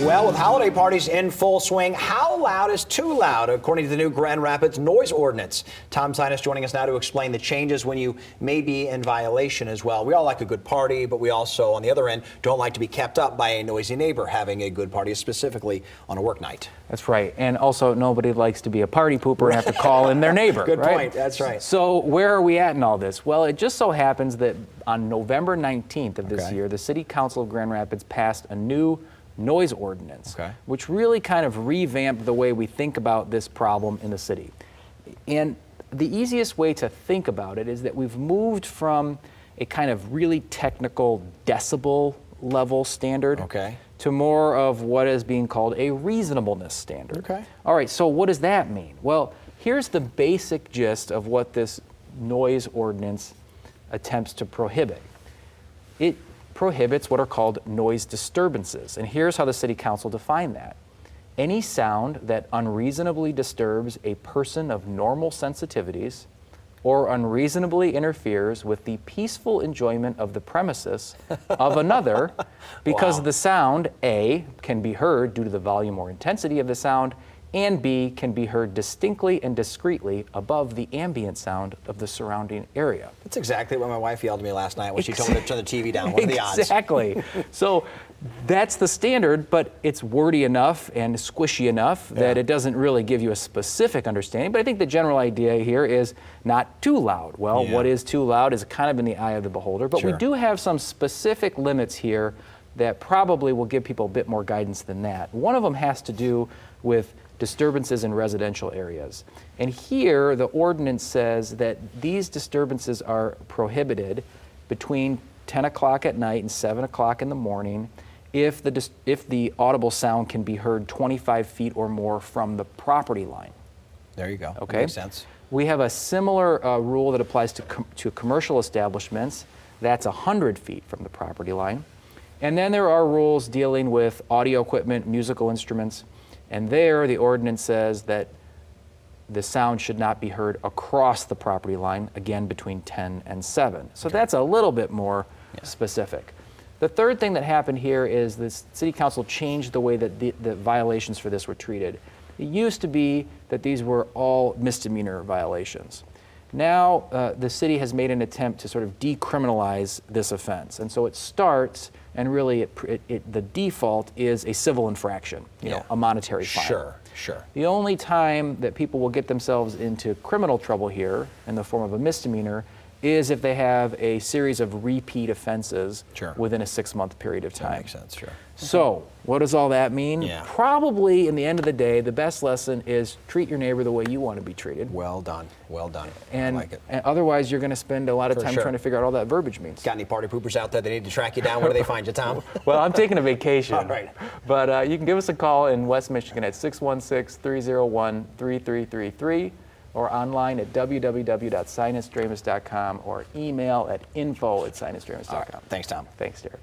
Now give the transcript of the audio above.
Well, with holiday parties in full swing, how loud is too loud, according to the new Grand Rapids noise ordinance? Tom Sinus joining us now to explain the changes when you may be in violation as well. We all like a good party, but we also, on the other end, don't like to be kept up by a noisy neighbor having a good party, specifically on a work night. That's right. And also, nobody likes to be a party pooper and have to call in their neighbor. Good right? point. That's right. So where are we at in all this? Well, it just so happens that on November 19th of this year, the City Council of Grand Rapids passed a new noise ordinance, which really kind of revamped the way we think about this problem in the city. And the easiest way to think about it is that we've moved from a kind of really technical decibel level standard to more of what is being called a reasonableness standard. All right, so what does that mean? Well, here's the basic gist of what this noise ordinance attempts to prohibit. It prohibits what are called noise disturbances. And here's how the City Council defined that. Any sound that unreasonably disturbs a person of normal sensitivities or unreasonably interferes with the peaceful enjoyment of the premises of another because the sound, A, can be heard due to the volume or intensity of the sound, and B, can be heard distinctly and discreetly above the ambient sound of the surrounding area. That's exactly what my wife yelled at me last night when she told me to turn the TV down. What are the odds? Exactly. So that's the standard, but it's wordy enough and squishy enough that it doesn't really give you a specific understanding. But I think the general idea here is not too loud. Well, what is too loud is kind of in the eye of the beholder, but we do have some specific limits here that probably will give people a bit more guidance than that. One of them has to do with disturbances in residential areas. And here, the ordinance says that these disturbances are prohibited between 10 o'clock at night and 7 o'clock in the morning if the audible sound can be heard 25 feet or more from the property line. There you go. Okay. That makes sense. We have a similar rule that applies to commercial establishments. That's 100 feet from the property line. And then there are rules dealing with audio equipment, musical instruments. And there, the ordinance says that the sound should not be heard across the property line, again, between 10 and 7. So that's a little bit more specific. The third thing that happened here is the City Council changed the way that the violations for this were treated. It used to be that these were all misdemeanor violations. Now, the city has made an attempt to sort of decriminalize this offense. And so it starts, and really the default is a civil infraction, you know, a monetary fine. Sure. The only time that people will get themselves into criminal trouble here in the form of a misdemeanor is if they have a series of repeat offenses within a 6-month period of time. That makes sense, So, what does all that mean? Probably, in the end of the day, the best lesson is treat your neighbor the way you want to be treated. Well done. Well done. And, I like it. And otherwise, you're going to spend a lot of time trying to figure out all that verbiage means. Got any party poopers out there that need to track you down? Where do they find you, Tom? Well, I'm taking a vacation. All right. But you can give us a call in West Michigan at 616-301-3333 or online at www.sinusdramus.com or email at info@sinusdramus.com. Thanks, Tom. Thanks, Derek.